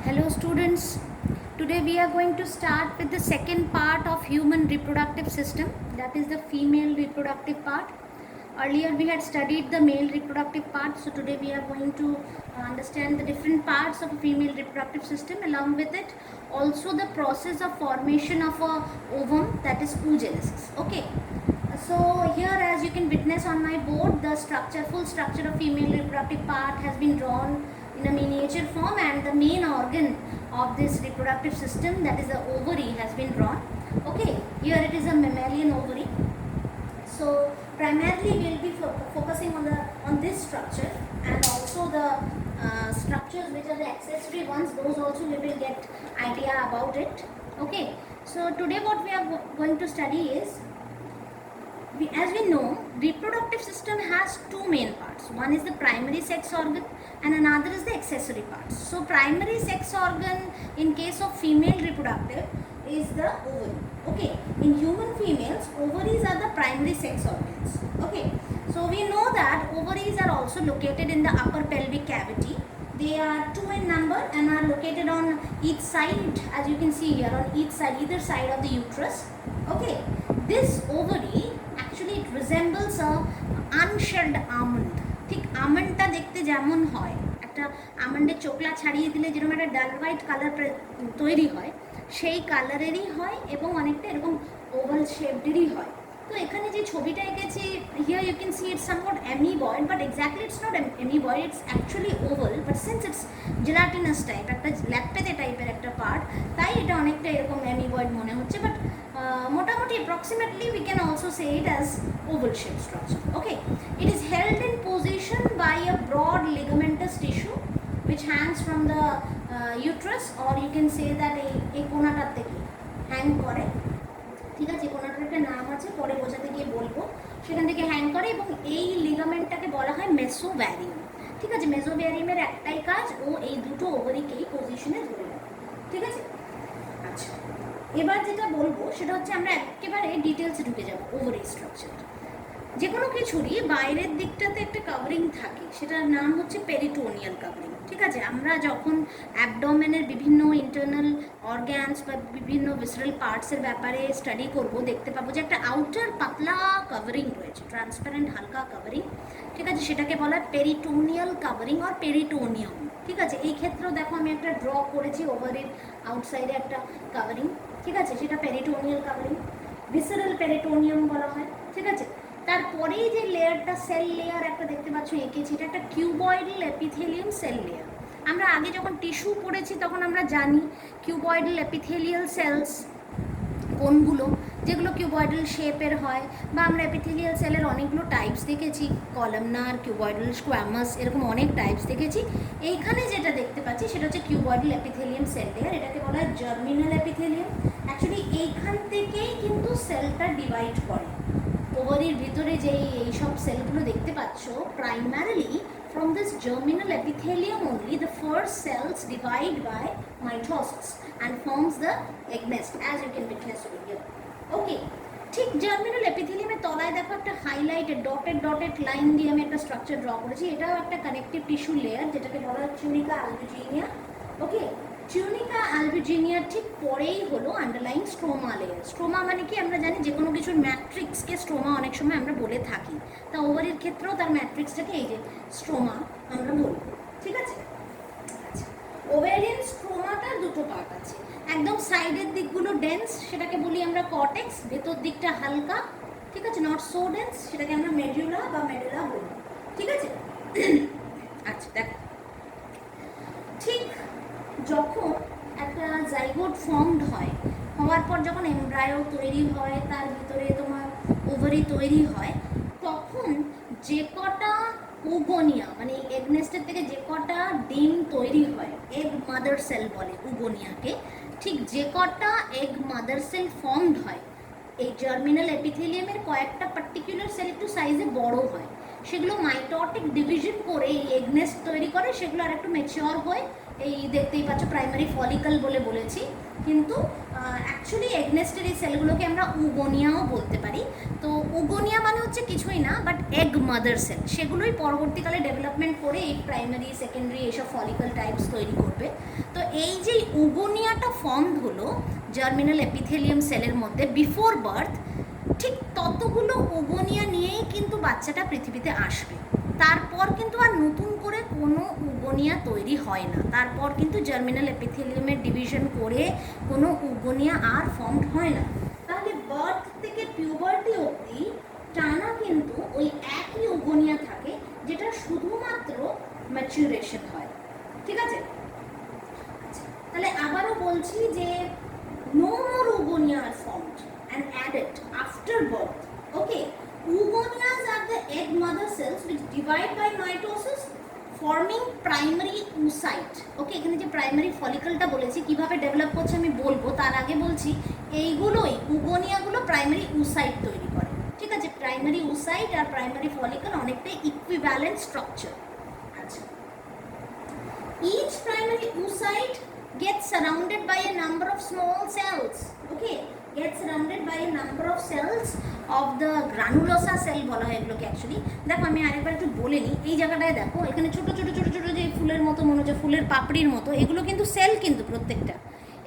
Hello students, today we are going to start with the second part of human reproductive system, that is the female reproductive part. Earlier we had studied the male reproductive part, so today we are going to understand the different parts of a female reproductive system, along with it also the process of formation of a ovum, that is oogenesis. Okay, so here as you can witness on my board, the full structure of female reproductive part has been drawn in a miniature form, and the main organ of this reproductive system, that is the ovary, has been drawn. Okay, here it is a mammalian ovary. So primarily we will be focusing on this structure, and also the structures which are the accessory ones, those also we will get idea about it. Okay, so today what we are going to study is, as we know, reproductive system has two main parts. One is the primary sex organ and another is the accessory parts. So primary sex organ in case of female reproductive is the ovary. Okay, in human females, ovaries are the primary sex organs. Okay, so we know that ovaries are also located in the upper pelvic cavity. They are two in number and are located on each side, as you can see here, on each side, either side of the uterus. Okay, this ovary actually it resembles a unshelled almond. ঠিক আমন্ডটা দেখতে যেমন হয়, একটা আমন্ডের চোকলা ছাড়িয়ে দিলে যেরকম একটা ডাল হোয়াইট কালার তৈরি হয়, সেই কালারেরই হয় এবং অনেকটা এরকম ওভাল শেপডেরই হয়। তো এখানে যে ছবিটা এঁকেছি, here you can see it's somewhat amoeboid, but exactly it's not amoeboid, it's actually oval, but since it's gelatinous type, একটা ল্যাপেতে টাইপের একটা পার্ট, তাই এটা অনেকটা এরকম অ্যামিবয়েড মনে হচ্ছে, বাট মোটামুটি approximately we can also say it as oval shaped structure. Okay, it is held in position by a broad ligamentous tissue which hangs from the uterus, or you can say that এই কোনাটার থেকে hang করে। ঠিক আছে, কোনাটার একটা নাম আছে, পরে বোঝাতে গিয়ে বলবো, সেখান থেকে হ্যাং করে, এবং এই লিগামেন্টটাকে বলা হয় মেসোভ্যারিয়াম। ঠিক আছে, মেসোভ্যারিয়ামের একটাই কাজ, ও এই দুটো ওভারিকেই পজিশনে ধরে রাখে। ঠিক আছে, আচ্ছা, এবার যেটা বলবো সেটা হচ্ছে আমরা একেবারে ডিটেলসে ঢুকে যাবো ওভারি স্ট্রাকচার। যে কোনো কিছুরই বাইরের দিকটাতে একটা কাভারিং থাকে, সেটার নাম হচ্ছে পেরিটোনিয়াল কাভারিং। ঠিক আছে, আমরা যখন অ্যাবডোমেনের বিভিন্ন ইন্টারনাল অর্গ্যানস বা বিভিন্ন ভিসরাল পার্টসের ব্যাপারে স্টাডি করব, দেখতে পাবো যে একটা আউটার পাতলা কাভারিং রয়েছে, ট্রান্সপারেন্ট হালকা কাভারিং। ঠিক আছে, সেটাকে বলা হয় পেরিটোনিয়াল কাভারিং অর পেরিটোনিয়াম। ঠিক আছে, এই ক্ষেত্রেও দেখো আমি একটা ড্র করেছি ওভারির আউটসাইডে একটা কাভারিং। ঠিক আছে, সেটা পেরিটোনিয়াল কাভারিং, ভিসেরাল পেরিটোনিয়াম বলা হয়। ঠিক আছে, তারপরেই যে লেয়ারটা, সেল লেয়ার একটা দেখতে পাচ্ছ এঁকেছি, এটা একটা কিউবয়েডাল এপিথেলিয়াম সেল লেয়ার। আমরা আগে যখন টিস্যু পড়েছি তখন আমরা জানি কিউবয়েডাল এপিথেলিয়াল সেলস কোনগুলো, যেগুলো কিউবয়েডাল শেপের হয়, বা আমরা এপিথেলিয়াল সেলের অনেকগুলো টাইপস দেখেছি, কলামনার, কিউবয়েডাল, স্কোয়ামাস, এরকম অনেক টাইপস দেখেছি। এইখানে যেটা দেখতে পাচ্ছি সেটা হচ্ছে কিউবয়েডাল এপিথেলিয়াম সেল লেয়ার, এটাকে বলা হয় জার্মিনাল এপিথেলিয়াম। অ্যাকচুয়ালি এইখান থেকেই কিন্তু সেলটা ডিভাইড করে। ওভারির ভিতরে যেই এইসব সেলগুলো দেখতে পাচ্ছ, primarily from this germinal epithelium only the first cells divide by mitosis and forms the egg nest, as you can witness over here. Okay, ঠিক জার্মিনাল এপিথেলিয়ামের তলায় দেখো একটা হাইলাইটেড ডটেড লাইন দিয়ে আমি একটা স্ট্রাকচার ড্র করেছি। এটাও একটা কানেকটিভ টিস্যু লেয়ার, যেটাকে বলা হয় টিউনিকা আলবুজিনিয়া। ওকে, টিউনিকা আলবুজিনিয়ার ঠিক পরেই হলো আন্ডারলাইং স্ট্রোমা লেয়ার। স্ট্রোমা মানে কি আমরা জানি, যে কোনো কিছুর ম্যাট্রিক্সকে স্ট্রোমা অনেক সময় আমরা বলে থাকি, তা ওভারির ক্ষেত্রেও তার ম্যাট্রিক্সটাকে এই যে স্ট্রোমা আমরা বলবো। ঠিক আছে, আচ্ছা, ওভারিয়ান স্ট্রোমাটার দুটো পার্ট আছে, একদম সাইডের দিকগুলো ডেন্স, সেটাকে বলি আমরা কর্টেক্স, ভেতর দিকটা হালকা, ঠিক আছে, নট সো ডেন্স, সেটাকে আমরা মেডুলা বা মেডুলা বলি। ঠিক আছে, আচ্ছা দেখো, ঠিক যখন একটা জাইগোট ফর্মড হয়, হওয়ার পর যখন এমব্রায়ো তৈরি হয়, তার ভিতরে তোমার ওভারি তৈরি হয়, তখন যে কটা উগোনিয়া মানে এগ নেস্টের থেকে যে কটা ডিম তৈরি হয়, এগ মাদার সেল বলে উগোনিয়াকে, ঠিক যে কটা এগ মাদার সেল ফর্মড হয়, এই জার্মিনাল এপিথেলিয়ামের কয়েকটা পার্টিকুলার সেল একটু সাইজে বড় হয়, সেগুলো মাইটোটিক ডিভিশন করে এই এগ নেস্ট তৈরি করে, সেগুলো আর একটু ম্যাচিওর হয়ে এই দেখতেই পাচ্ছ প্রাইমারি ফলিকল বলে বলেছি, কিন্তু অ্যাকচুয়ালি এগ নেস্টের এই সেলগুলোকে আমরা উগোনিয়াও বলতে পারি। তো উগোনিয়া মানে হচ্ছে কিছুই না বাট এগ মাদার সেল, সেগুলোই পরবর্তীকালে ডেভেলপমেন্ট করে এই প্রাইমারি সেকেন্ডারি এইসব ফলিকল টাইপস তৈরি করবে। তো এই যে উগোনিয়াটা ফর্ম হলো জার্মিনাল এপিথেলিয়াম সেলের মধ্যে বিফোর বার্থ, ঠিক ততগুলো উগোনিয়া নিয়েই কিন্তু বাচ্চাটা পৃথিবীতে আসবে। তারপর কিন্তু আর নতুন করে কোনো উগোনিয়া তৈরি হয় না, তারপর কিন্তু জার্মিনাল এপিথেলিয়ামের ডিভিশন করে কোনো উগোনিয়া আর ফর্মড হয় না। তাহলে বার্থ থেকে পিউবার্টি অবধি টানা কিন্তু ওই একই উগোনিয়া থাকে, যেটা শুধুমাত্র ম্যাচুরেশন হয়। ঠিক আছে, তাহলে আবারও বলছি যে no more oogonia are formed and added after birth. Okay, oogonias are the egg mother cells which divide by mitosis forming primary oocyte. Okay, এখানে যে প্রাইমারি ফলিকলটা বলেছি কিভাবে ডেভেলপ করছে আমি বলবো, তার আগে বলছি এইগুলোই উগোনিয়াগুলো প্রাইমারি oocyte তৈরি করে। ঠিক আছে, প্রাইমারি oocyte আর প্রাইমারি ফলিকল অনেকটাই ইকুইভ্যালেন্ট স্ট্রাকচার। আচ্ছা, each primary oocyte gets surrounded by a number of small cells. Okay, gets surrounded by a number of cells of the granulosa cell বলা হয় এগুলোকে। Actually দেখো আমি আরেকবার একটু বলে নিই, এই জায়গাটায় দেখো এখানে ছোট ছোট ছোট ছোট যে ফুলের মতো মনে হচ্ছে, ফুলের পাপড়ির মতো, এগুলো কিন্তু সেল, কিন্তু প্রত্যেকটা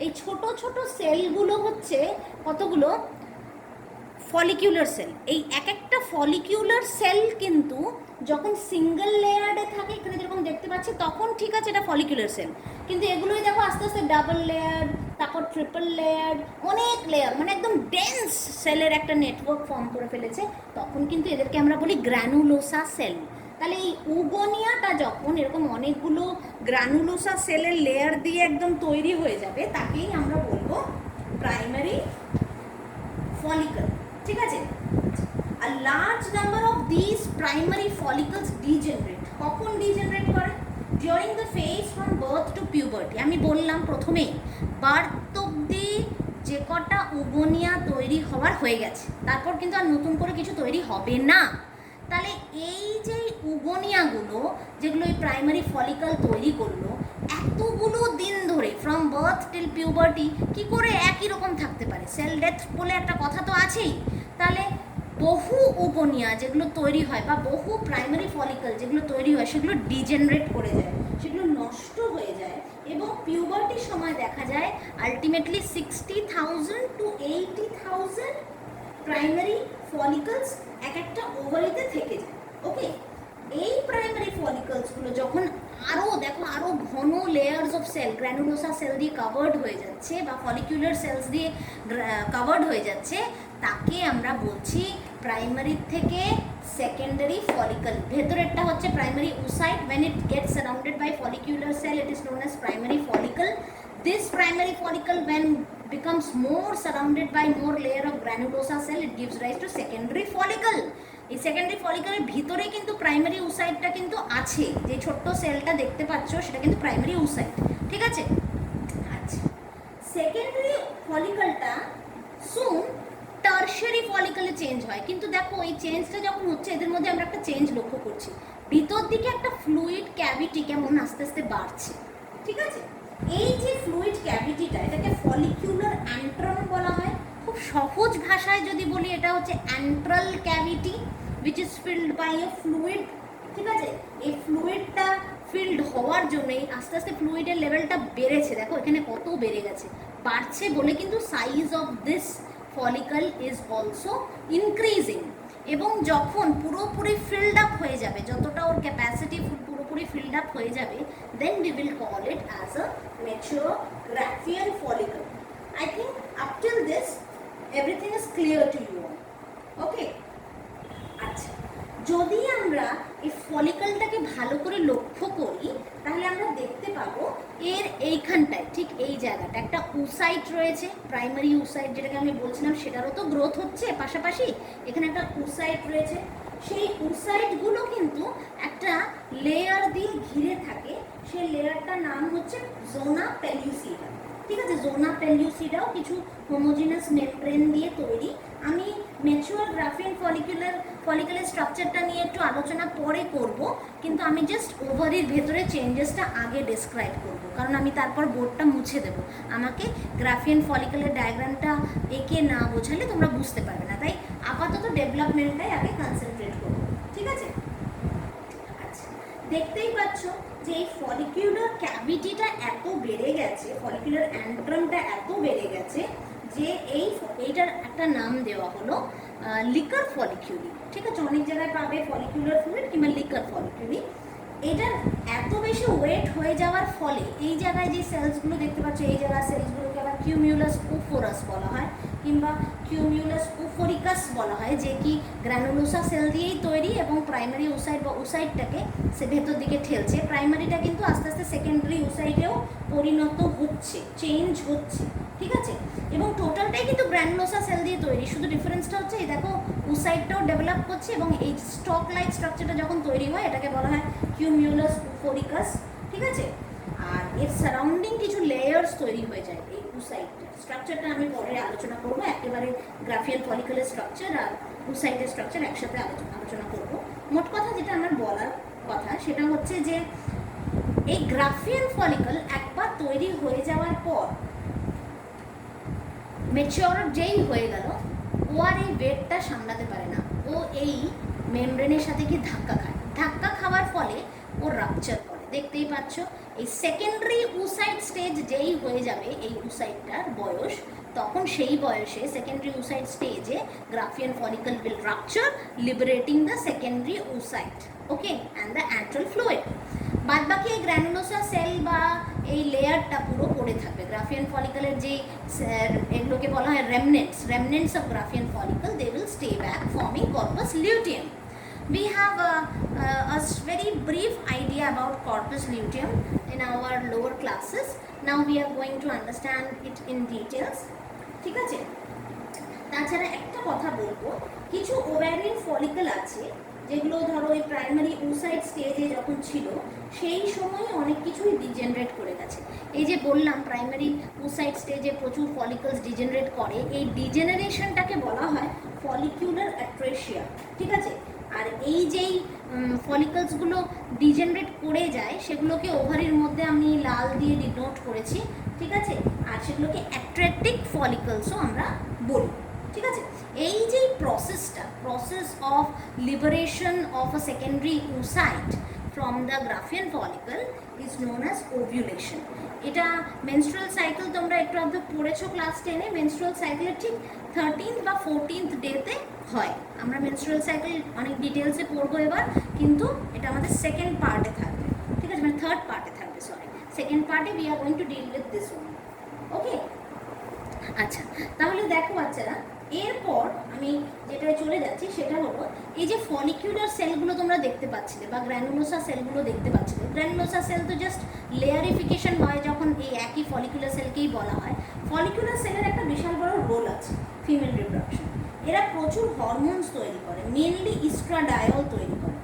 এই ছোট ছোট সেলগুলো হচ্ছে কতগুলো ফলিকিউলার সেল। এই এক একটা ফলিকিউলার সেল কিন্তু যখন সিঙ্গেল লেয়ারে থাকে, এখানে যেরকম দেখতে পাচ্ছি, তখন ঠিক আছে এটা ফলিকুলার সেল, কিন্তু এগুলোই দেখো আস্তে আস্তে ডাবল লেয়ার, তারপর ট্রিপল লেয়ার, অনেক লেয়ার, মানে একদম ডেন্স সেলের একটা নেটওয়ার্ক ফর্ম করে ফেলেছে, তখন কিন্তু এদেরকে আমরা বলি গ্র্যানুলোসা সেল। তাহলে এই উগোনিয়াটা যখন এরকম অনেকগুলো গ্র্যানুলোসা সেলের লেয়ার দিয়ে একদম তৈরি হয়ে যাবে, তাকেই আমরা বলবো প্রাইমারি ফলিকল। ঠিক আছে, a large number of these primary follicles degenerate. কখন ডিজেনারেট করে? during the phase from birth to puberty. আমি বললাম প্রথমেই বার্থ অবধি যে কটা উগোনিয়া তৈরি হওয়ার হয়ে গেছে, তারপর কিন্তু আর নতুন করে কিছু তৈরি হবে না। তাহলে এই যে উগোনিয়াগুলো যেগুলো এই প্রাইমারি ফলিকল তৈরি করলো, এতগুলো দিন ধরে ফ্রম বার্থ টিল পিউবার্টি কি করে একই রকম থাকতে পারে? সেল ডেথ বলে একটা কথা তো আছেই। তাহলে বহু উগোনিয়া যেগুলো তৈরি হয় বা বহু প্রাইমারি ফলিকল যেগুলো তৈরি হয়, সেগুলো ডিজেনারেট করে যায়, সেগুলো নষ্ট হয়ে যায়, এবং পিউবার্টির সময় দেখা যায় আলটিমেটলি 60,000 to 80,000 প্রাইমারি ফলিকলস এক একটা ওভারিতে থেকে যায়। ওকে, এই প্রাইমারি ফলিকলসগুলো যখন আরও দেখো আরও ঘন লেয়ার্স অফ সেল, গ্র্যানুলোসা সেল দিয়ে কাভার্ড হয়ে যাচ্ছে বা ফলিকুলার সেলস দিয়ে কাভার্ড হয়ে যাচ্ছে, তাকে আমরা বলছি প্রাইমারি থেকে সেকেন্ডারি ফলিকল। ভেতরেরটা হচ্ছে primary oocyte, when it gets surrounded by follicular cell it is known as primary follicle. This primary follicle when becomes more surrounded by more layer of granulosa cell, it gives rise to secondary follicle. এই secondary ফলিকলের ভিতরে কিন্তু primary oocyteটা কিন্তু আছে, যে ছোট্ট সেলটা দেখতে পাচ্ছ সেটা কিন্তু প্রাইমারি oocyte। ঠিক আছে, আচ্ছা, সেকেন্ডারি ফলিকলটা সুন টারশারি ফলিকলে চেঞ্জ হয়, কিন্তু দেখো এই চেঞ্জটা যখন হচ্ছে এদের মধ্যে আমরা একটা চেঞ্জ লক্ষ্য করছি, ভিতর দিকে একটা ফ্লুইড ক্যাভিটি কেমন আস্তে আস্তে বাড়ছে। ঠিক আছে, এই যে ফ্লুইড ক্যাভিটিটা, এটাকে ফলিকুলার অ্যান্ট্রন বলা হয়। খুব সহজ ভাষায় যদি বলি, এটা হচ্ছে antral cavity which is filled by a fluid। ঠিক আছে, এই ফ্লুইডটা ফিল্ড হওয়ার জন্যই আস্তে আস্তে ফ্লুইডের লেভেলটা বেড়েছে, দেখো এখানে কত বেড়ে গেছে, বাড়ছে বলে কিন্তু size of this follicle is also increasing. এবং যখন পুরোপুরি ফিল্ড আপ হয়ে যাবে, যতটা ওর ক্যাপাসিটি পুরোপুরি ফিল্ড আপ হয়ে যাবে, then we will call it as a mature Graafian follicle. I think up till this everything is clear to you. Okay, আচ্ছা, যদি আমরা এই ফলিকলটাকে ভালো করে লক্ষ্য করি, তাহলে আমরা দেখতে পাবো এর এইখানটায়, ঠিক এই জায়গাটা একটা oocyte রয়েছে, প্রাইমারি oocyte যেটাকে আমি বলছিলাম, সেটারও তো গ্রোথ হচ্ছে পাশাপাশি, এখানে একটা oocyte রয়েছে। সেই oocyteগুলো কিন্তু একটা লেয়ার দিয়ে ঘিরে থাকে, সেই লেয়ারটার নাম হচ্ছে জোনা পেলিউসিডা। ঠিক আছে, জোনা পেলিউসিডাও কিছু হোমোজিনাস মেমব্রেন দিয়ে তৈরি। আমি ম্যাচিওর গ্রাফিয়ান ফলিকুলার স্ট্রাকচারটা নিয়ে একটু আলোচনা পরে করব, কিন্তু আমি জাস্ট ওভারির ভেতরে চেঞ্জেসটা আগে ডেসক্রাইব করব, কারণ আমি তারপর বোর্ডটা মুছে দেবো। আমাকে গ্রাফিয়ান ফলিকুলার ডায়াগ্রামটা এঁকে না বোঝালে তোমরা বুঝতে পারবে না, তাই আপাতত ডেভেলপমেন্টটাই আগে কনসেন্ট্রেট করবো। ঠিক আছে, আচ্ছা, দেখতেই পাচ্ছ যে এই ফলিকুলার ক্যাভিটিটা এত বেড়ে গেছে, ফলিকুলার অ্যান্ট্রামটা এত বেড়ে গেছে যে এইটার একটা নাম দেওয়া হলো লিকার ফলিকিউলি। ঠিক আছে, অনেক জায়গায় পাবে ফলিকুলার ফ্লুইড কিংবা লিকার ফলিকিউলি। এটার এত বেশি ওয়েট হয়ে যাওয়ার ফলে এই জায়গায় যে সেলসগুলো দেখতে পাচ্ছ, এই জায়গায় সেলসগুলোকে আবার কিউমিউলাস ওফোরাস বলা হয় কিংবা কিউমিউলাস ওফোরিকাস বলা হয়, যে কি গ্র্যানুলোসা সেল দিয়েই তৈরি এবং প্রাইমারি ওসাইট বা ওসাইটটাকে সে ভেতর দিকে ঠেলছে। প্রাইমারিটা কিন্তু আস্তে আস্তে সেকেন্ডারি ওসাইটেও পরিণত হচ্ছে, চেঞ্জ হচ্ছে। ঠিক আছে, এবং টোটালটাই কিন্তু গ্র্যানুলোসা সেল দিয়ে তৈরি, শুধু ডিফারেন্সটা হচ্ছে এই দেখো ওসাইটটাও ডেভেলপ করছে এবং এই স্টক লাইক স্ট্রাকচারটা যখন তৈরি হয় এটাকে বলা হয় কিউমিউলাস ওফোরিকাস। ঠিক আছে, আর এর সারাউন্ডিং কিছু লেয়ার্স তৈরি হয়ে যায় এই ওসাইটটা। স্ট্রাকচারটা আমি পরে আলোচনা করবো, একেবারে গ্রাফিয়ান ফলিকলের স্ট্রাকচার আর ওসাইটের স্ট্রাকচার একসাথে আলোচনা করব। মোট কথা যেটা আমার বলার কথা সেটা হচ্ছে যে এই গ্রাফিয়ান ফলিকল একবার তৈরি হয়ে যাওয়ার পর ম্যাচিওর যেই হয়ে গেল, ও আর এই ওয়েটটা সামলাতে পারে না, ও এই মেমব্রেনের সাথে কি ধাক্কা খায়, ধাক্কা খাওয়ার ফলে ও রাপচার করে। দেখতেই পাচ্ছ এই সেকেন্ডারি ওসাইট স্টেজ যেই হয়ে যাবে এই ওসাইটটার বয়স, তখন সেই বয়সে সেকেন্ডারি ওসাইট স্টেজে Graafian follicle will rupture, liberating the secondary oocyte, okay, and the antral fluid. বাদ বাকি এই গ্র্যানুলোসা সেল বা এই লেয়ারটা পুরো পড়ে থাকবে। গ্রাফিয়ান ফলিকলের যে এগুলোকে বলা হয় remnants of Graafian follicle, they will stay back forming corpus luteum. We have a very brief idea about corpus luteum in our lower classes. Now we are going to understand it in details. ঠিক আছে, তাছাড়া একটা কথা বলবো, কিছু ovarian follicle আছে যেগুলো ধরো এই প্রাইমারি ওসাইট স্টেজে যখন ছিল সেই সময় অনেক কিছুই ডিজেনারেট করে গেছে। এই যে বললাম প্রাইমারি ওসাইট স্টেজে প্রচুর ফলিকলস ডিজেনারেট করে, এই ডিজেনারেশনটাকে বলা হয় ফলিকুলার অ্যাট্রেসিয়া। ঠিক আছে, আর এই যেই ফলিকলসগুলো ডিজেনারেট করে যায় সেগুলোকে ওভারির মধ্যে আমি লাল দিয়ে ডিনোট করেছি। ঠিক আছে, আর সেগুলোকে অ্যাট্রেটিক ফলিকলসও আমরা বলি। ঠিক আছে, এই যে process of liberation of a secondary oocyte from the Graafian follicle is known as ovulation. এটা মেনস্ট্রুয়াল সাইকেল তোমরা একটু আধটু পড়েছো ক্লাস 10-এ। মেনস্ট্রুয়াল সাইকেলের ঠিক 13th বা 14th ডেতে হয়। আমরা মেনস্ট্রুয়াল সাইকেল অনেক ডিটেলসে পড়বো এবার, কিন্তু এটা আমাদের সেকেন্ড পার্টে থাকবে। ঠিক আছে, মানে থার্ড পার্টে থাকবে, সরি, সেকেন্ড পার্টে we are going to deal with this one. Okay, আচ্ছা, তাহলে দেখো বাচ্চারা, এরপর আমি যেটায় চলে যাচ্ছি সেটা হলো এই যে ফলিকুলার সেলগুলো তোমরা দেখতে পাচ্ছিলে বা গ্র্যানুলোসা সেলগুলো দেখতে পাচ্ছিলে। গ্র্যানুলোসা সেল তো জাস্ট লেয়ারিফিকেশন হয় যখন এই একই ফলিকুলার সেলকেই বলা হয়। ফলিকুলার সেলের একটা বিশাল বড় রোল আছে ফিমেল রিপ্রোডাকশন। এরা প্রচুর হরমোনস তৈরি করে, মেনলি ইস্ট্রাডায়ল তৈরি করে।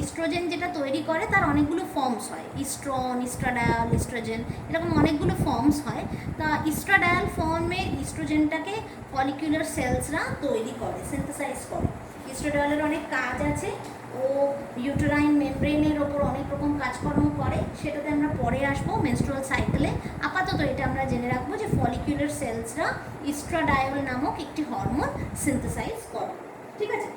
ইস্ট্রোজেন যেটা তৈরি করে তার অনেকগুলো ফর্মস হয়, ইস্ট্রন, ইস্ট্রাডায়াল, ইস্ট্রোজেন, এরকম অনেকগুলো ফর্মস হয়। তা ইস্ট্রাডায়াল ফর্মে ইস্ট্রোজেনটাকে ফলিকুলার সেলসরা তৈরি করে, সিনথেসাইজ করে। ইস্ট্রাডায়ালের অনেক কাজ আছে, ও ইউটেরাইন মেমব্রেনের ওপর অনেক রকম কাজকর্ম করে, সেটাতে আমরা পরে আসবো মেনস্ট্রুয়াল সাইকেলে। আপাতত এটা আমরা জেনে রাখবো যে ফলিকুলার সেলসরা ইস্ট্রাডায়াল নামক একটি হরমোন সিনথেসাইজ করে। ঠিক আছে,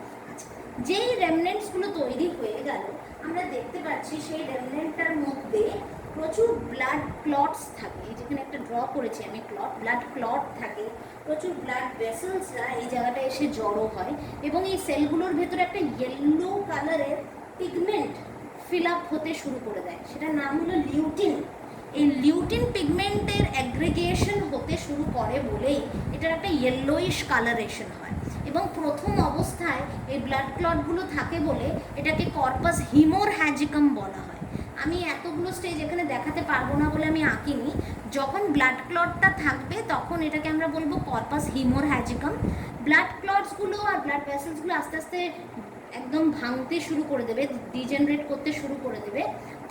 যেই রেমনেন্টসগুলো তৈরি হয়ে গেল আমরা দেখতে পাচ্ছি সেই রেমনেন্টটার মধ্যে প্রচুর ব্লাড ক্লটস থাকে। যেখানে একটা ড্র করেছি আমি ব্লাড ক্লট থাকে, প্রচুর ব্লাড ভেসেলসরা এই জায়গাটা এসে জড়ো হয় এবং এই সেলগুলোর ভেতরে একটা ইয়েলো কালারের পিগমেন্ট ফিল আপ হতে শুরু করে দেয়, সেটার নাম হলো লিউটিন। এই লিউটিন পিগমেন্টের অ্যাগ্রিগেশন হতে শুরু করে বলেই এটার একটা ইয়েলোইশ কালারেশন হয় এবং প্রথম অবস্থায় এই ব্লাড ক্লটগুলো থাকে বলে এটাকে কর্পাস হিমোরহ্যাজিকাম বলা হয়। আমি এতগুলো স্টেজ এখানে দেখাতে পারবো না বলে আমি আঁকিনি। যখন ব্লাড ক্লটটা থাকবে তখন এটাকে আমরা বলবো কর্পাস হিমোরহ্যাজিকাম। ব্লাড ক্লটসগুলো আর ব্লাড ভেসেলসগুলো আস্তে আস্তে একদম ভাঙতে শুরু করে দেবে, ডিজেনারেট করতে শুরু করে দেবে,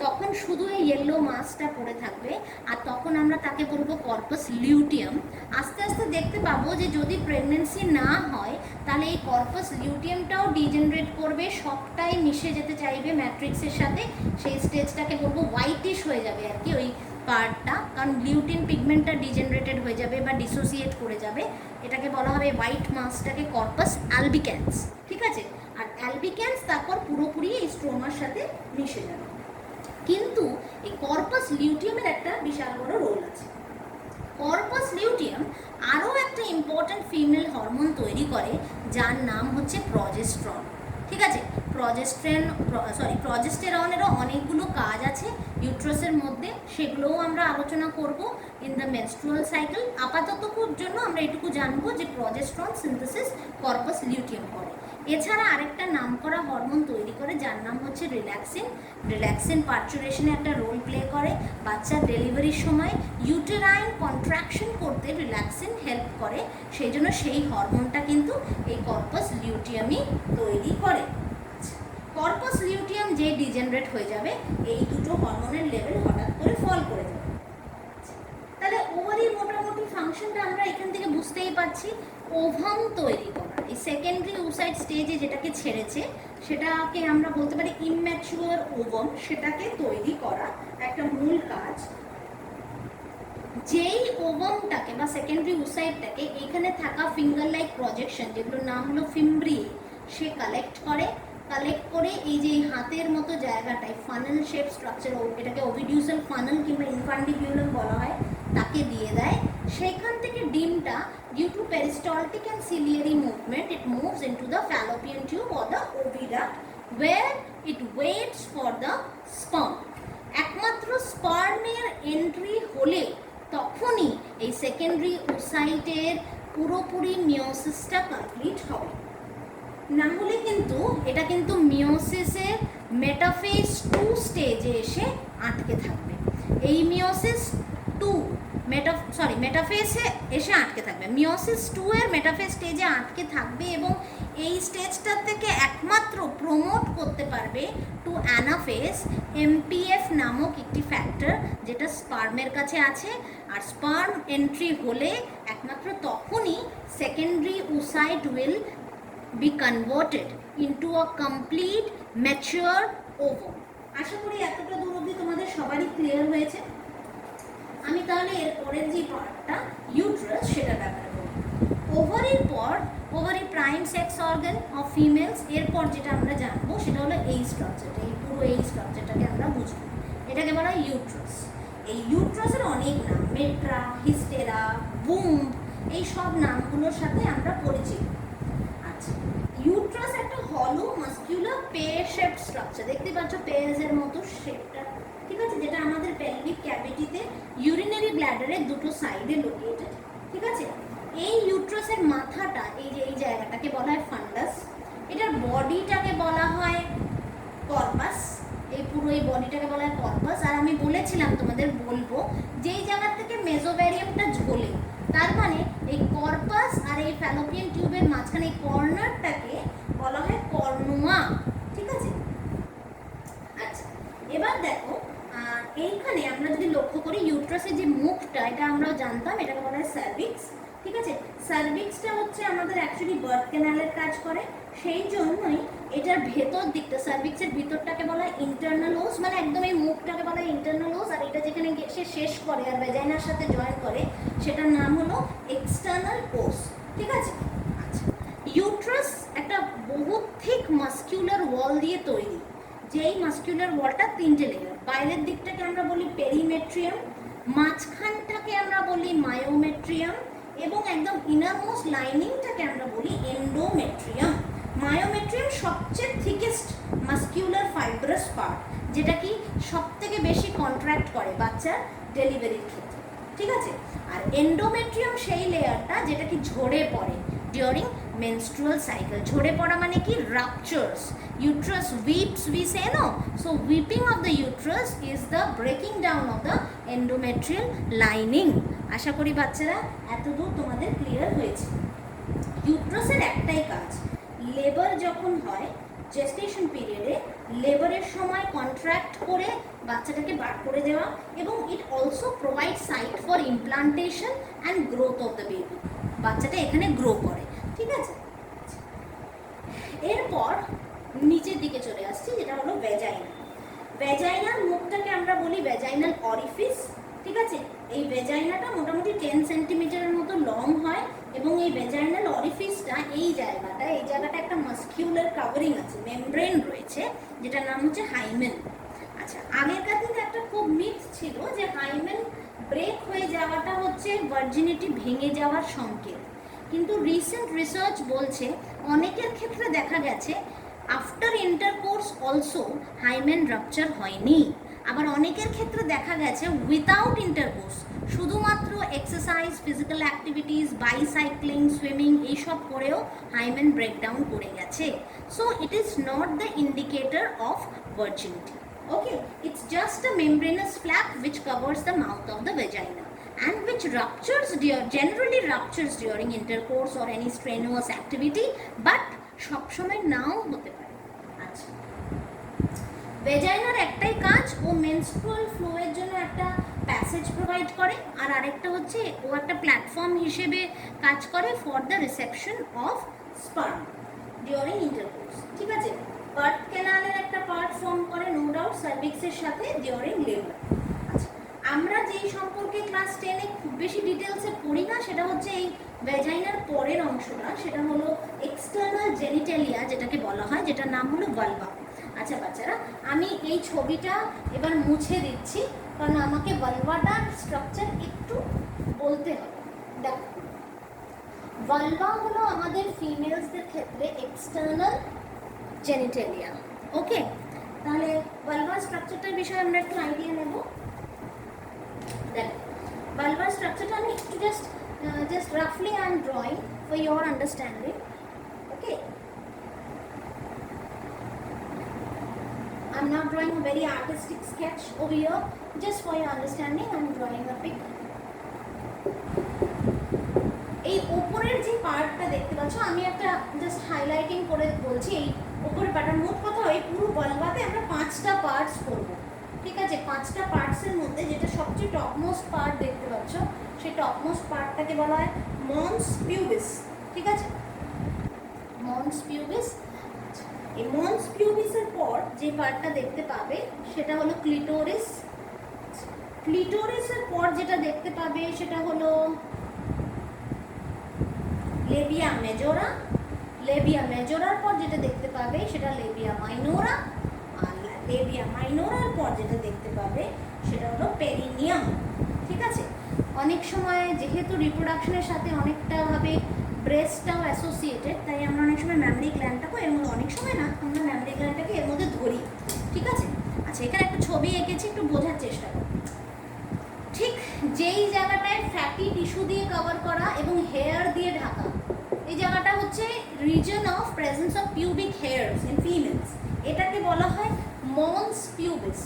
তখন শুধু এই ইয়েলো মাসটা পড়ে থাকবে আর তখন আমরা তাকে বলবো কর্পাস লিউটিয়াম। আস্তে আস্তে দেখতে পাবো যে যদি প্রেগনেন্সি না হয় তাহলে এই কর্পাস লিউটিয়ামটাও ডিজেনারেট করবে, সবটাই মিশে যেতে চাইবে ম্যাট্রিক্সের সাথে, সেই স্টেজটাকে বলবো হোয়াইটিশ হয়ে যাবে আর কি ওই পার্টটা, কারণ লিউটিন পিগমেন্টটা ডিজেনারেটেড হয়ে যাবে বা ডিসোসিয়েট করে যাবে। এটাকে বলা হবে হোয়াইট মাসটাকে কর্পাস অ্যালবিক্যান্স। ঠিক আছে, আর অ্যালবিক্যান্স তারপর পুরোপুরি এই স্ট্রোমার সাথে মিশে যাবে। কিন্তু এই কর্পাস লিউটিয়ামের একটা বিশাল বড় রোল আছে। কর্পাস লিউটিয়াম আরও একটা ইম্পর্ট্যান্ট ফিমেল হরমোন তৈরি করে, যার নাম হচ্ছে প্রজেস্টেরন। ঠিক আছে, প্রজেস্টেরনেরও অনেকগুলো কাজ আছে ইউট্রাসের মধ্যে, সেগুলোও আমরা আলোচনা করব ইন দ্য মেনস্ট্রুয়াল সাইকেল। আপাততকুর জন্য আমরা এটুকু জানবো যে প্রজেস্টেরন সিনথেসিস কর্পাস লিউটিয়াম করে। এছাড়া আরেকটা নামকরা হরমোন তৈরি করে যার নাম হচ্ছে রিল্যাক্সিন। রিল্যাক্সিন পার্চুরেশনে একটা রোল প্লে করে। বাচ্চার ডেলিভারির সময় ইউটেরাইন কন্ট্রাকশন করতে রিল্যাক্সিন হেল্প করে, সেই জন্য সেই হরমোনটা কিন্তু এই কর্পাস লিউটিয়ামই তৈরি করে। কর্পাস লিউটিয়াম যে ডিজেনারেট হয়ে যাবে, এই দুটো হরমোনের লেভেল হঠাৎ করে ফল করে যাবে। তাহলে ওভারির মোটামুটি ফাংশনটা আমরা এখান থেকে বুঝতেই পারছি। ওভাম তৈরি করা, এই সেকেন্ডারি ওসাইট স্টেজে যেটাকে ছেড়েছে সেটাকে আমরা বলতে পারি ইম্যাচুয়ার ওভাম, সেটাকে তৈরি করা একটা মূল কাজ। যেই ওভামটাকে বা সেকেন্ডারি ওসাইটটাকে এখানে থাকা ফিঙ্গার লাইক প্রজেকশন, যেগুলোর নাম হলো ফিমব্রিয়ে, সে কালেক্ট করে এই যে হাতের মতো জায়গাটায় ফানেল শেপ স্ট্রাকচার, এটাকে ওভিডিউসাল ফানেল কিংবা ইনফান্ডিবিউলাম বলা হয়, তাকে দিয়ে দেয়। সেখান থেকে ডিমটা due to peristaltic and ciliary movement it moves into the fallopian tube or the oviduct where it waits for the sperm. একমাত্র স্পার্মের এন্ট্রি হলে তখনই এই সেকেন্ডারি ওসাইটের পুরোপুরি মিওসিসটা কমপ্লিট হবে, না হলে কিন্তু এটা কিন্তু মিওসিসের মেটাফেজ 2 স্টেজে এসে আটকে থাকবে। এই মিওসিস 2 মেটাফেজে এসে আটকে থাকবে, মিওসিস 2 এর মেটাফেজ স্টেজে আটকে থাকবে এবং এই স্টেজটা থেকে একমাত্র প্রমোট করতে পারবে টু অ্যানাফেজ এমপিএফ নামক একটি ফ্যাক্টর, যেটা স্পার্মের কাছে আছে। আর স্পার্ম এন্ট্রি হলে একমাত্র তখনই secondary oocyte will be converted into a complete mature ovum। আশা করি এতটা দূর অবধি তোমাদের সবারই ক্লিয়ার হয়েছে। আমি তাহলে এর পরের যে পার্টটা ইউট্রাস, সেটা ব্যাপারে বলবো। ওভারির পর, ovary prime sex organ of females, এরপর যেটা আমরা জানবো সেটা হলো এই স্ট্রাকচারটা, এই পুরো এই স্ট্রাকচারটাকে আমরা বুঝবো, এটাকে বলা হয় ইউট্রাস। এই ইউট্রাসের অনেক নাম, মেট্রা, হিস্টেরা, বুম্ব, এই সব নামগুলোর সাথে আমরা পরিচিত। ইউট্রাস একটা হলো মাস্কুলার পেয়ার শেপ স্ট্রাকচার, দেখতে পাচ্ছ পেয়ারের মতো শেপটা, ঠিক আছে, যেটা আমাদের পেলভিক ক্যাভিটিতে ইউরিনারি ব্ল্যাডারের দুটো সাইডে লোকেটেড। ঠিক আছে, এই ইউট্রাসের মাথাটা, এই যে এই জায়গাটাকে বলা হয় ফান্ডাস, এটার বডিটাকে বলা হয় কর্পাস, এই পুরো এই বডিটাকে বলা হয় কর্পাস। আর আমি বলেছিলাম তোমাদের বলবো যেই জায়গা থেকে মেসোভ্যারিয়ামটা ঝোলে, তার মানে এই কর্পাস আর এই ফ্যালোপিয়ান টিউবের মাঝখানে এই কর্নারটাকে বলা হয় কর্নুয়া। ঠিক আছে, আচ্ছা এবার দেখো এইখানে আমরা যদি লক্ষ্য করি ইউট্রাসের যে মুখটা, এটা আমরা জানতাম, এটাকে বলা হয় সার্ভিক্স। ঠিক আছে, সার্ভিক্সটা হচ্ছে আমাদের অ্যাকচুয়ালি বার্থ ক্যানালের কাজ করে, সেই জন্যই এটার ভেতর দিকটা, সার্ভিক্সের ভিতরটাকে বলা হয় ইন্টারনাল ওস, মানে একদম এই মুখটাকে বলা হয় ইন্টারনাল ওস, আর এটা যেখানে সে শেষ করে আর ভ্যাজাইনার সাথে জয়েন করে সেটার নাম হলো এক্সটার্নাল ওস। ঠিক আছে, আচ্ছা ইউট্রাস একটা বহু থিক মাস্কুলার ওয়াল দিয়ে তৈরি, যেই মাস্কুলার ওয়ালটা 3টে লেয়ার। বাইরের দিকটাকে আমরা বলি পেরিমেট্রিয়াম, মাঝখানটাকে আমরা বলি মায়োমেট্রিয়াম, এবং একদম ইনারমোস্ট লাইনিংটাকে আমরা বলি এন্ডোমেট্রিয়াম। মায়োমেট্রিয়াম সবচেয়ে থিকেস্ট মাস্কুলার ফাইব্রাস পার্ট, যেটা কি সব থেকে বেশি কন্ট্রাক্ট করে বাচ্চার ডেলিভারির ক্ষেত্রে। ঠিক আছে, আর এন্ডোমেট্রিয়াম সেই লেয়ারটা যেটা কি ঝরে পড়ে ডিউরিং menstrual cycle। ঝরে পড়া মানে কি ruptures, uterus weeps we say, no, so weeping of the uterus is the breaking down of the endometrial lining। আশা করি বাচ্চারা এতদূর তোমাদের ক্লিয়ার হয়েছে। ইউট্রাসের একটাই কাজ, লেবার যখন হয় জেস্টেশন পিরিয়ডে, লেবারের সময় কন্ট্রাক্ট করে বাচ্চাটাকে বার করে দেওয়া, এবং it also provide site for implantation and growth of the baby. বাচ্চাটা এখানে গ্রো করে। ঠিক আছে, এরপর নিচের দিকে চলে আসছি, যেটা হলো ভ্যাজাইনা। ভ্যাজাইনার মুখটাকে আমরা বলি ভ্যাজাইনাল অরিফিস। ঠিক আছে, এই ভ্যাজাইনাটা মোটামুটি 10 সেন্টিমিটারের মতো লং হয়, এবং এই ভ্যাজাইনাল অরিফিসটা এই জায়গাটা একটা মাস্কিউলার কাভারিং আছে, মেমব্রেন রয়েছে, যেটার নাম হচ্ছে হাইমেন। আচ্ছা আচ্ছা, আগেরকার দিনে একটা খুব মিথ ছিল যে হাইমেন ব্রেক হয়ে যাওয়াটা হচ্ছে ভার্জিনিটি ভেঙে যাওয়ার সংকেত, কিন্তু রিসেন্ট রিসার্চ বলছে অনেকের ক্ষেত্রে দেখা গেছে after intercourse also hymen rupture হয়নি। আবার অনেকের ক্ষেত্রে দেখা গেছে উইথাউট ইন্টারকোর্স, শুধুমাত্র এক্সারসাইজ, ফিজিক্যাল অ্যাক্টিভিটিস, বাইসাইক্লিং, সুইমিং এইসব করেও হাইমেন ব্রেকডাউন করে গেছে। So it is not the indicator of virginity. Okay, it's just a membranous flap which covers the mouth of the vagina and which generally ruptures during intercourse or any strenuous activity, but সবসময় নাও হতে পারে। আচ্ছা, ভেজাইনার একটাই কাজ, ও menstrual flow এর জন্য একটা passage provide করে, আর আরেকটা হচ্ছে ও একটা প্ল্যাটফর্ম হিসেবে কাজ করে for the reception of sperm during intercourse. ঠিক আছে, বার্থ ক্যানালের একটা পার্ট ফর্ম করে নো ডাউট সার্ভিক্সের সাথে ডিউরিং লেবার। আচ্ছা, আমরা যেই সম্পর্কে ক্লাস 10-এ খুব বেশি ডিটেলসে পড়ি না, সেটা হচ্ছে এই ভ্যাজাইনার পরের অংশটা, সেটা হলো এক্সটার্নাল জেনিটালিয়া যেটাকে বলা হয়, যেটার নাম হলো ভালভা। আচ্ছা বাচ্চারা, আমি এই ছবিটা এবার মুছে দিচ্ছি, কারণ আমাকে ভালভাটার স্ট্রাকচার একটু বলতে হবে। দেখো, ভালভা হলো আমাদের ফিমেলসদের ক্ষেত্রে এক্সটার্নাল জেনিটালিয়া। ওকে, তাহলে ভালভার স্ট্রাকচারটার বিষয়ে আমরা একটু আইডিয়া নেব। দেখো, ভালভার স্ট্রাকচারটা আমি একটু just roughly I am drawing for your understanding. Okay, I am not drawing a very artistic sketch over here, just for your understanding I am drawing a pic. এই উপরের যে পার্টটা দেখতে পাচ্ছ, আমি একটা জাস্ট হাইলাইটিং করে বলছি। এই উপরের পার্টটা, মোট কথা এই পুরো ভালভাতে আমরা 5টা পার্টস করব। ঠিক আছে, 5টা পার্টসের মধ্যে যেটা সবচেয়ে টপমোস্ট পার্ট দেখতে পাচ্ছ, সেই টপমোস্ট পার্টটাকে বলা হয় মন্স পিউবিস। ঠিক আছে, মন্স পিউবিস। এই মন্স পিউবিসের পর যে পার্টটা দেখতে পাবে সেটা হলো ক্লিটোরিস। ক্লিটোরিসের পর যেটা দেখতে পাবে সেটা হলো লেবিয়া মেজোরা। লেবিয়া মেজোরার পর যেটা দেখতে পাবে সেটা লেবিয়া মাইনোরা, আর লেবিয়া মাইনোরার পর যেটা দেখতে পাবে সেটা হলো পেরিনিয়াম। ঠিক আছে, অনেক সময় যেহেতু রিপ্রোডাকশনের সাথে অনেকটা ভাবে ব্রেস্টটাও অ্যাসোসিয়েটেড, তাই আমরা অনেক সময় ম্যামরি গ্ল্যান্ডটাকে এর মধ্যে, অনেক সময় না, আমরা ম্যামরি গ্ল্যান্ডটাকে এর মধ্যে ধরি। ঠিক আছে, আচ্ছা এখানে একটা ছবি এঁকেছি, একটু বোঝার চেষ্টা করো। ঠিক যেই জায়গাটায় ফ্যাটি টিস্যু দিয়ে কভার করা এবং হেয়ার দিয়ে ঢাকা, এই জায়গাটা হচ্ছে reason of presence of pubic hairs in females, এটাকে বলা হয় মন্স পিউবিস।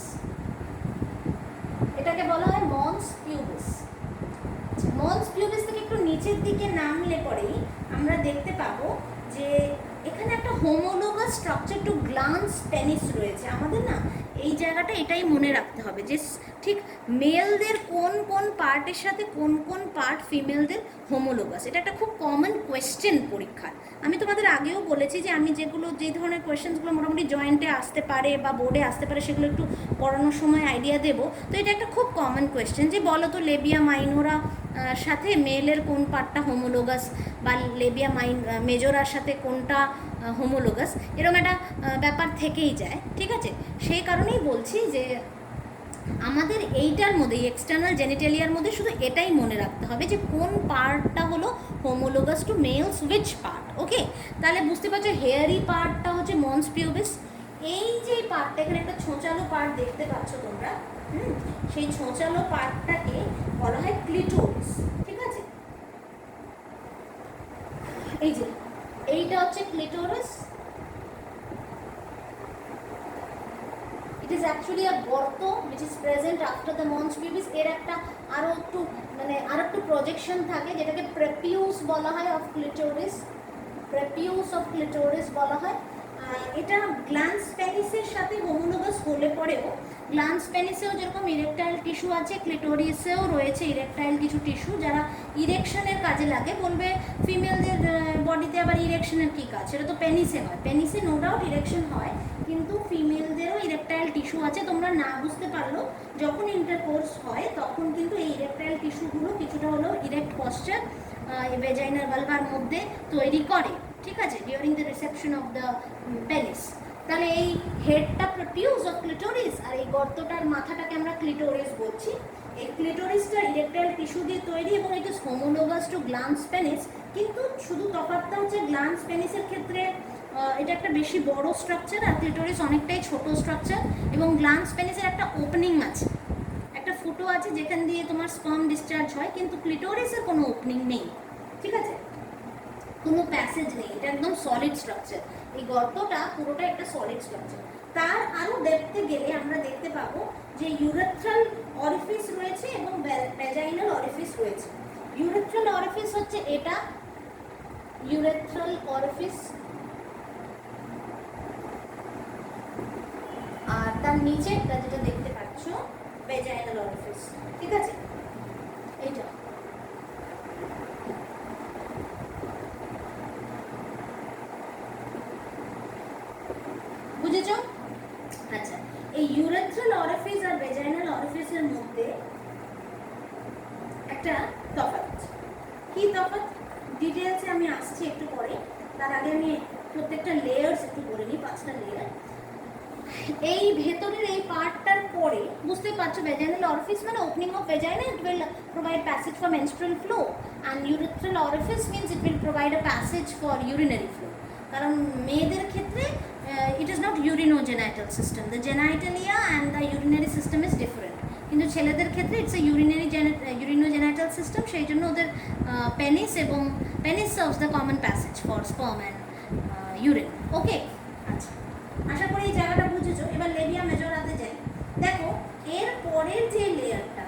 এটাকে বলা হয় মন্স পিউবিস। মন্স পিউবিস থেকে একটু নিচের দিকে নামলে পরেই আমরা দেখতে পাবো যে এখানে একটা homologous structure to glans penis রয়েছে। আমাদের না এই জায়গাটা এটাই মনে রাখতে হবে যে ঠিক মেলদের কোন কোন পার্টের সাথে কোন কোন পার্ট ফিমেলদের হোমোলোগাস। এটা একটা খুব কমন কোয়েশ্চেন পরীক্ষার। আমি তোমাদের আগেও বলেছি যে আমি যে ধরনের কোয়েশ্চেন্সগুলো মোটামুটি জয়েন্টে আসতে পারে বা বোর্ডে আসতে পারে সেগুলো একটু পড়ানোর সময় আইডিয়া দেবো। তো এটা একটা খুব কমন কোয়েশ্চেন যে বলো তো লেবিয়া মাইনোরা সাথে মেলের কোন পার্টটা হোমোলোগাস, বা লেবিয়া মেজোরার সাথে কোনটা হোমোলোগাস, এরকম একটা ব্যাপার থেকেই যায়। ঠিক আছে, সেই কারণেই বলছি যে আমাদের এইটার মধ্যে, এক্সটার্নাল জেনিটালিয়ার মধ্যে শুধু এটাই মনে রাখতে হবে যে কোন পার্টটা হলো হোমোলোগাস টু মেলস উইচ পার্ট। ওকে, তাহলে বুঝতে পারছো হেয়ারি পার্টটা হচ্ছে মন্স পিউবিস। এই যে পার্টটা, এখানে একটা ছোঁচালো পার্ট দেখতে পাচ্ছ তোমরা, সেই ছোঁচালো পার্টটাকে বলা হয় ক্লিটোরিস। ঠিক আছে, এই যে এইটা হচ্ছে clitoris. It is actually a গর্ত which is present after the mons pubis। এর একটা আরো একটু প্রজেকশন থাকে যেটাকে প্রেপিউস বলা হয় অফ ক্লিটোরিস। প্রেপিউস অফ ক্লিটোরিস বলা হয়। এটা গ্ল্যান্স পেনিসের সাথে হোমোলোগাস হলে পরেও, গ্ল্যান্স পেনিসেও যেরকম ইরেকটাইল টিস্যু আছে, ক্লিটোরিসেও রয়েছে ইরেকটাইল কিছু টিস্যু যারা ইরেকশনের কাজে লাগে। বলবে ফিমেলদের বডিতে আবার ইরেকশনের কী কাজ, সেটা তো পেনিসে হয়। পেনিসে নো ডাউট ইরেকশন হয়, কিন্তু ফিমেলদেরও ইরেকটাইল টিস্যু আছে। তোমরা না বুঝতে পারলো, যখন ইন্টারকোর্স হয় তখন কিন্তু এই ইরেকটাইল টিস্যুগুলো কিছুটা হলেও ইরেক্ট পশ্চার ভেজাইনাল ভালভার মধ্যে তৈরি করে। ঠিক আছে, during the reception of the penis. তাহলে এই হেডটা প্রোটিউস অফ ক্লিটোরিস, আর এই গর্তটার মাথাটাকে আমরা ক্লিটোরিস বলছি। এই ক্লিটোরিসটা ইরেকটাইল টিস্যু দিয়ে তৈরি এবং এটা হোমোলোগাস টু গ্ল্যান্স পেনিস, কিন্তু শুধু তফাৎটা হচ্ছে গ্ল্যান্স পেনিসের ক্ষেত্রে এটা একটা বেশি বড় স্ট্রাকচার আর ক্লিটোরিস অনেকটাই ছোট স্ট্রাকচার, এবং গ্ল্যান্স পেনিসের একটা ওপেনিং আছে, একটা ফুটো আছে যেখান দিয়ে তোমার স্পার্ম ডিসচার্জ হয়, কিন্তু ক্লিটোরিসের কোনো ওপেনিং নেই, ঠিক আছে, কোনো প্যাসেজ নেই, এটা একদম সলিড স্ট্রাকচার। এই গর্তটা পুরোটা একটা সলিড স্ট্রাকচার। তার আরও দেখতে গেলে আমরা দেখতে পাবো যে ইউরেথ্রাল অরিফিস রয়েছে এবং ভ্যাজাইনাল অরিফিস রয়েছে। ইউরেথ্রাল অরিফিস হচ্ছে এটা, ইউরেথ্রাল অরিফিস, আর তার নিচেরটা যেটা দেখতে পাচ্ছ ভ্যাজাইনাল অরিফিস, ঠিক আছে, এইটা। বুঝেছ? আচ্ছা, এই ইউরেথ্রাল অরিফিস আর ভ্যাজাইনাল অরিফিসের মধ্যে একটা তফাৎ আছে। কি তফাৎ ডিটেলসে আমি আসছি একটু পরে, তার আগে আমি প্রত্যেকটা লেয়ার্স একটু বলে নিই, 5টা লেয়ার। এই ভেতরের এই পার্টটার পরে বুঝতে পারছো ভ্যাজাইনাল অরিফিস মানে opening of vagina, it will provide passage for menstrual flow, and urethral orifice means it will provide a passage for urinary flow. কারণ মেয়েদের ক্ষেত্রে it is not urinogenital system, the genitalia and the urinary system is different, কিন্তু ছেলেদের ক্ষেত্রে it's a urinogenital system, সেই জন্য ওদের penis এবং penis serves the common passage for sperm and urine. ওকে, আচ্ছা, আশা করি এই জায়গাটা বুঝেছো। এবার লেবিয়া মেজরাতে যাই। দেখো এর পরের যে লেয়ারটা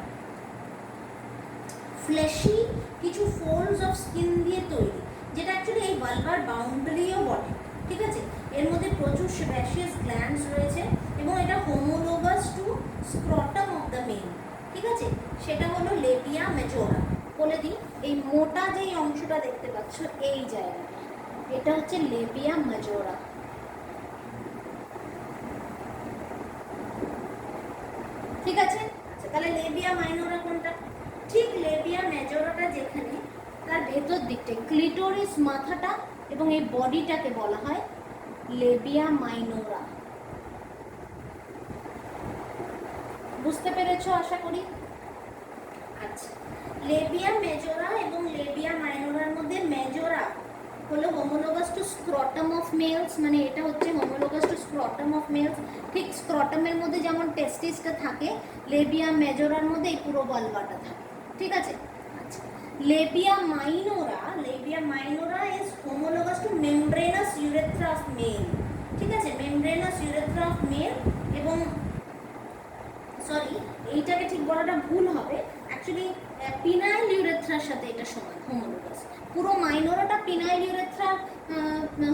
ফ্লেশি কিছু ফোল্ডস অফ স্কিন দিয়ে তৈরি, যেটা অ্যাকচুয়ালি এই ভালভার বাউন্ডারিও বটে, ঠিক আছে। এর মধ্যে প্রচুর সেবাসিয়াস গ্ল্যান্ডস রয়েছে এবং এটা homologous to scrotum of the male, ঠিক আছে, সেটা হলো লেবিয়া মেজোরা। বলে দিই, এই মোটা যেই অংশটা দেখতে পাচ্ছ এই জায়গাটা, এটা হচ্ছে লেবিয়া মেজোরা, ঠিক আছে। আচ্ছা, তাহলে লেবিয়া মাইনোরা কোনটা? ঠিক লেবিয়া মেজোরাটা যেখানে, তার ভেতর দিকটা ক্লিটোরিস মাথাটা এবং এই বডিটাকে বলা হয় লেবিয়া মাইনোরা। বুঝতে পেরেছো আশা করি? আচ্ছা, লেবিয়া মেজোরা এবং লেবিয়া মাইনোরার মধ্যে মেজোরা হলো হোমোলোগাস টু স্ক্রটাম অফ মেলস, মানে এটা হচ্ছে হোমোলোগাস টু স্ক্রটাম অফ মেলস। ঠিক স্ক্রটামের মধ্যে যেমন টেস্টিসটা থাকে, লেবিয়া মেজোরার মধ্যে এই পুরো ভালভাটা থাকে, ঠিক আছে। আচ্ছা, labia minora is homologous to membranous urethra of male, ঠিক আছে, মেমব্রেনাস ইউরেথ্রা অফ মেল। এবং সরি, এইটাকে ঠিক বলাটা ভুল হবে, অ্যাকচুয়ালি পিনাইল ইউরেথ্রার সাথে এটা সমান, হোমোলোগাস। পুরো মাইনোরাটা পিনাইল ইউরেথ্রা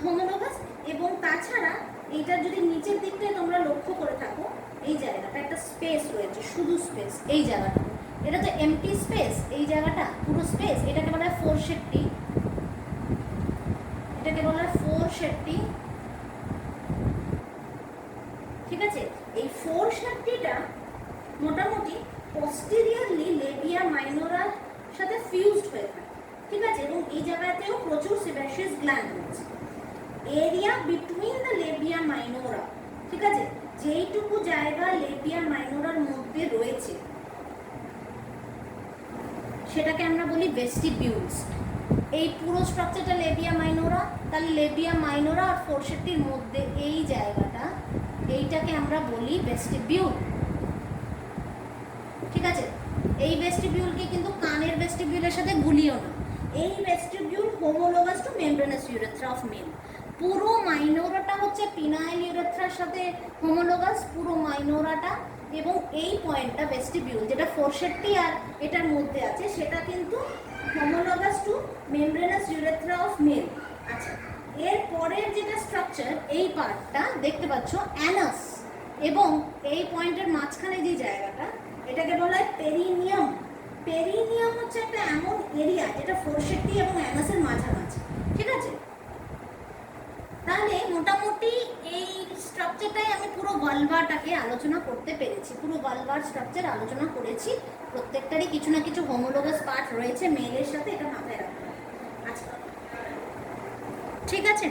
হোমোলোগাস, এবং তাছাড়া এইটার যদি নিচের দিকটায় তোমরা লক্ষ্য করে থাকো, এই জায়গাটা একটা স্পেস রয়েছে, শুধু স্পেস, এই জায়গাটা, এটা তো এমটি স্পেস, এই জায়গাটা পুরো স্পেস, এটাকে বলা হয় ফোরশেট্টি, এটাকে বলা হয় ফোরশেট্টি, ঠিক আছে। এই ফোরশেট্টিটা মোটামুটি পস্টেরিয়রলি লেবিয়া মাইনোরার সাথে ফিউজড হয়ে থাকে, ঠিক আছে, এবং এই জায়গাতেও প্রচুর সেবাসিয়াস গ্ল্যান্ড রয়েছে। Area between the Libya minora, ঠিক আছে, যেইটুকু জায়গা লেবিয়া মাইনোরার মধ্যে রয়েছে সেটাকে আমরা বলি ভেস্টিবিউলস। এই পুরো স্ট্রাকচারটা লেবিয়া মাইনোরা, তাহলে লেবিয়া মাইনোরা আর ফোরশেট্টির মধ্যে এই জায়গাটা, এইটাকে আমরা বলি ভেস্টিবিউল, ঠিক আছে। এই ভেস্টিবিউলকে কিন্তু কানের ভেস্টিবিউলের সাথে গুলিও না, এই vestibule homologous to membranous urethra of male. পুরো মাইনোরাটা হচ্ছে পিনাইল ইউরেথ্রার সাথে হোমোলোগাস, পুরো মাইনোরাটা, এবং এই পয়েন্টটা ভেস্টিবিউল যেটা ফোরশেট্টি আর এটার মধ্যে আছে, সেটা কিন্তু homologous to membranous urethra of male. আচ্ছা, এর পরের যেটা স্ট্রাকচার, এই পার্টটা দেখতে পাচ্ছ অ্যানাস, এবং এই পয়েন্টের মাঝখানে যে জায়গাটা, এটাকে বলা হয় পেরিনিয়াম। পেরিনিয়াম হচ্ছে একটা এমন এরিয়া যেটা ফোরশেট্টি এবং অ্যানাসের মাঝামাঝি, ঠিক আছে। তাহলে মোটামুটি এই স্ট্রাকচারটাই আমি পুরো ভালভাটাকে আলোচনা করতে পেরেছি, পুরো ভালভার স্ট্রাকচার আলোচনা করেছি। প্রত্যেকটারই কিছু না কিছু হোমোলোগাস পার্ট রয়েছে মেলের সাথে, এটা মাথায় রাখতে হবে। আচ্ছা, ঠিক আছে।